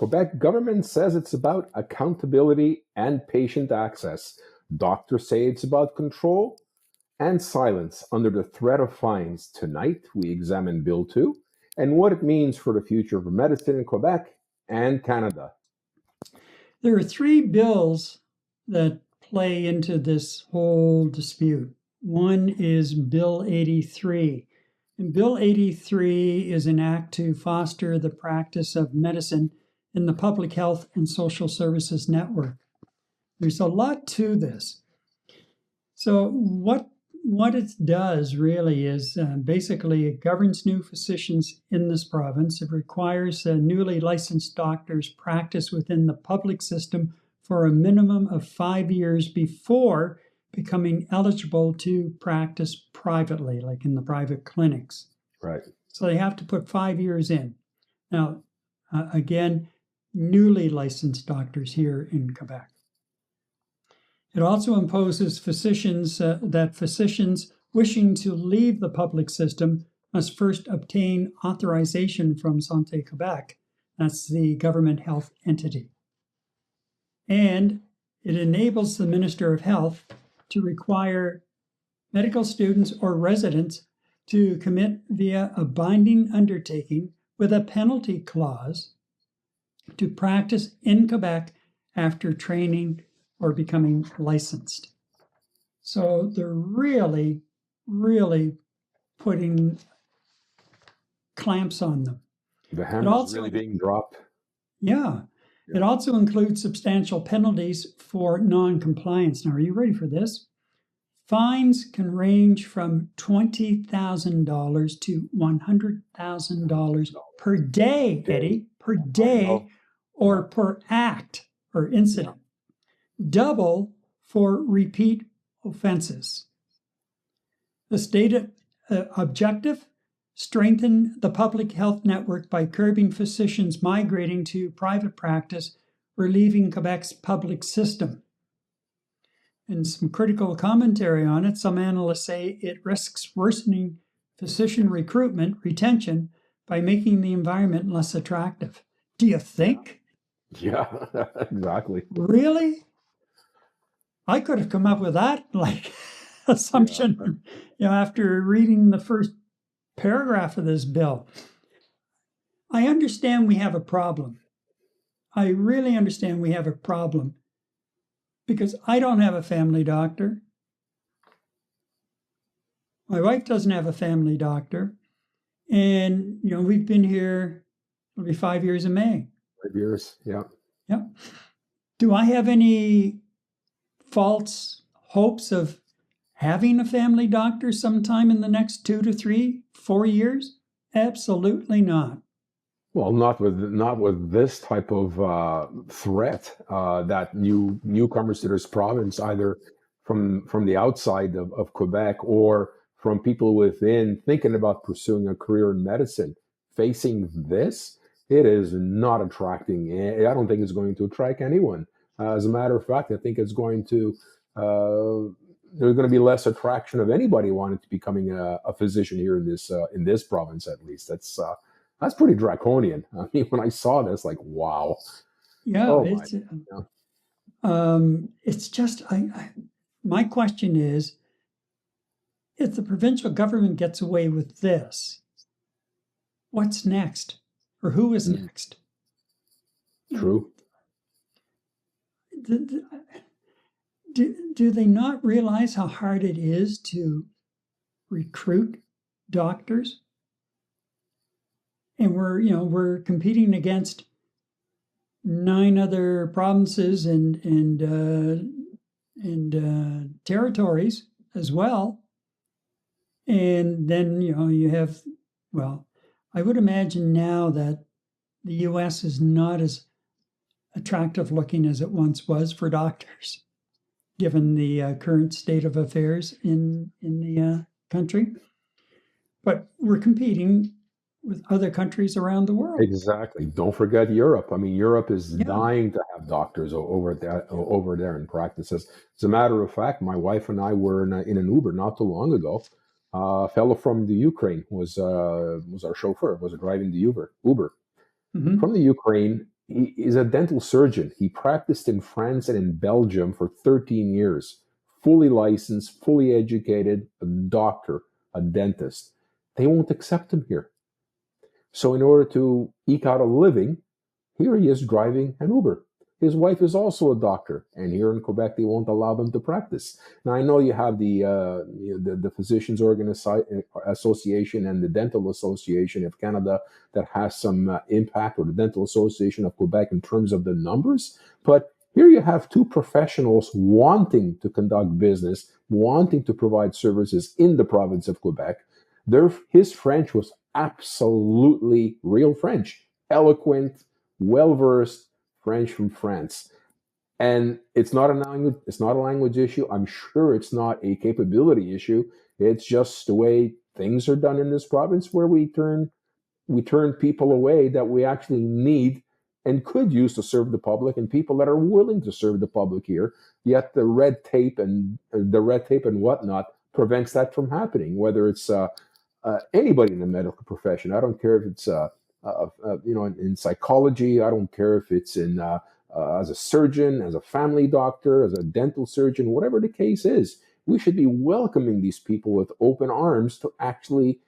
Quebec government says it's about accountability and patient access. Doctors say it's about control and silence under the threat of fines. Tonight, we examine Bill 2 and what it means for the future of medicine in Quebec and Canada. There are three bills that play into this whole dispute. One is Bill 83. And Bill 83 is an act to foster the practice of medicine in the public health and social services network. There's a lot to this. So what it does really is basically it governs new physicians in this province. It requires newly licensed doctors practice within the public system for a minimum of 5 years before becoming eligible to practice privately, like in the private clinics. Right. So they have to put 5 years in. Now, again, newly licensed doctors here in Quebec. It also imposes that physicians wishing to leave the public system must first obtain authorization from Santé Quebec. That's the government health entity. And it enables the Minister of Health to require medical students or residents to commit via a binding undertaking with a penalty clause to practice in Quebec after training or becoming licensed. So they're really, really putting clamps on them. The hammer is really being dropped. Yeah. It also includes substantial penalties for non-compliance. Now, are you ready for this? Fines can range from $20,000 to $100,000 per day, Eddie, per day, or per act or incident. Double for repeat offenses. The stated objective: strengthen the public health network by curbing physicians migrating to private practice or leaving Quebec's public system. And some critical commentary on it, some analysts say it risks worsening physician recruitment, retention, by making the environment less attractive. Do you think? Yeah, exactly. Really? I could have come up with that assumption, after reading the first paragraph of this bill. I understand we have a problem. I really understand we have a problem because I don't have a family doctor. My wife doesn't have a family doctor. And, we've been here, it'll be 5 years in May. 5 years, yeah. Yeah. Do I have any false hopes of having a family doctor sometime in the next 2 to 3, 4 years? Absolutely not. Well, not with this type of threat that newcomers to this province, either from the outside of Quebec or from people within thinking about pursuing a career in medicine, facing this, it is not attracting. I don't think it's going to attract anyone. As a matter of fact, I think it's going to. There's going to be less attraction of anybody wanting to becoming a physician here in this province. At least that's pretty draconian. I mean, when I saw this, like, wow. Yeah, it's just. My question is, if the provincial government gets away with this, what's next, or who is next? True. Do they not realize how hard it is to recruit doctors? And we're competing against 9 other provinces and territories as well. And then you have, I would imagine now that the U.S. is not as attractive looking as it once was for doctors, given the current state of affairs in the country. But we're competing with other countries around the world. Exactly. Don't forget Europe. I mean, Europe is dying to have doctors over there in practices. As a matter of fact, my wife and I were in an Uber not too long ago. A fellow from the Ukraine was our chauffeur, was driving the Uber. Mm-hmm. From the Ukraine. he is a dental surgeon. He practiced in France and in Belgium for 13 years, fully licensed, fully educated, a doctor, a dentist. They won't accept him here. So, in order to eke out a living, here he is driving an Uber. His wife is also a doctor, and here in Quebec, they won't allow them to practice. Now, I know you have the Physicians Association and the Dental Association of Canada that has some impact, or the Dental Association of Quebec in terms of the numbers. But here you have two professionals wanting to conduct business, wanting to provide services in the province of Quebec. His French was absolutely real French, eloquent, well-versed French from France. And it's not a language issue. I'm sure it's not a capability issue. It's just the way things are done in this province, where we turn people away that we actually need and could use to serve the public, and people that are willing to serve the public here. Yet the red tape and whatnot prevents that from happening. Whether it's anybody in the medical profession, I don't care if it's in psychology. I don't care if it's in as a surgeon, as a family doctor, as a dental surgeon, whatever the case is. We should be welcoming these people with open arms to actually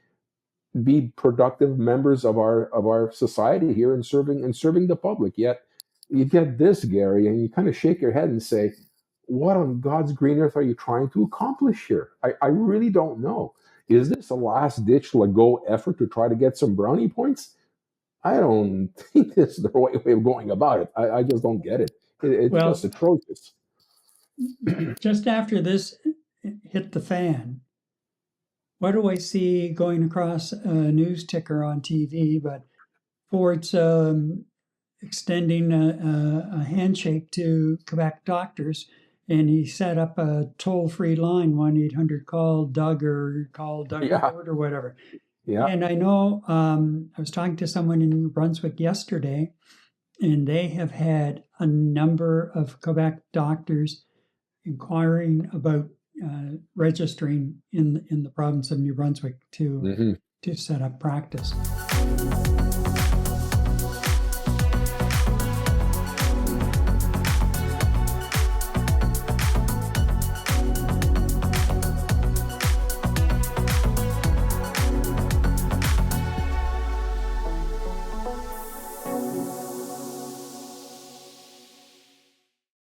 be productive members of our society here, and serving the public. Yet you get this, Gary, and you kind of shake your head and say, what on God's green earth are you trying to accomplish here? I really don't know. Is this a last ditch Legault effort to try to get some brownie points? I don't think this is the right way of going about it. I just don't get it. It's just atrocious. Just after this hit the fan, what do I see going across a news ticker on TV? But Ford's extending a handshake to Quebec doctors, and he set up a toll-free line, 1-800-CALL Doug, or call Doug Ford or whatever. Yeah. And I know I was talking to someone in New Brunswick yesterday, and they have had a number of Quebec doctors inquiring about registering in the province of New Brunswick to set up practice.